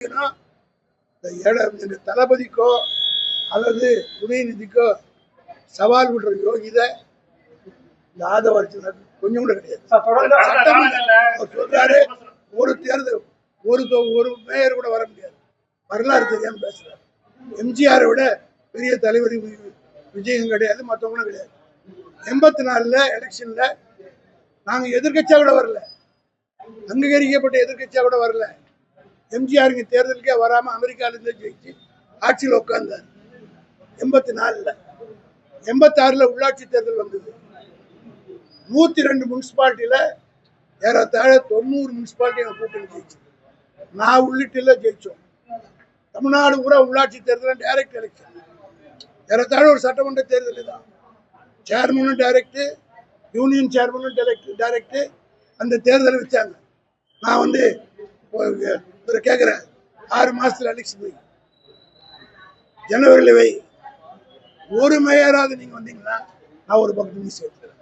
இந்த தளபதிக்கோ அல்லது உதயநிதிக்கோ சவால் விடுற யோகிதை இந்த ஆதவர்ஜுனருக்கு கொஞ்சம் கூட கிடையாது. சொல்றாரு ஒரு தேர்தல் ஒரு மேயர் கூட வர முடியாது, வரலாறு தெரியாம பேசுறாரு. எம்ஜிஆரை விட பெரிய தலைவர் விஜயம் கிடையாது, மற்றவங்களும் கிடையாது. 84 எலெக்ஷன்ல நாங்க எதிர்கட்சியா கூட வரல, அங்கீகரிக்கப்பட்ட எதிர்கட்சியா கூட வரல. எம்ஜிஆர் இங்க தேர்தலுக்கே வராம அமெரிக்கால இருந்து ஜெயிச்சு ஆட்சியில் உட்கார்ந்தார் 84. 86 உள்ளாட்சி தேர்தல் வந்தது. 102 முனிசிபாலிட்டியில ஏறத்தாழ 90 முனிசிபாலிட்டி கூட்டணி ஜெயிச்சு, நான் உள்ளிட்ட ஜெயிச்சோம். தமிழ்நாடு பூரா உள்ளாட்சி தேர்தல் டைரக்ட் எலெக்ஷன், ஏறத்தாழ ஒரு சட்டமன்ற தேர்தல் தான். சேர்மனும் டைரக்ட், யூனியன் சேர்மனும் டைரக்ட் அந்த தேர்தலை வச்சாங்க. நான் வந்து கேட்கிறேன், 6 மாசத்துல எலெக்ஷன் போய் ஜனவரியில் வை, ஒரு மேயராக நீங்க வந்தீங்கன்னா நான் ஒரு பக்கத்து சேர்த்துக்கிறேன்.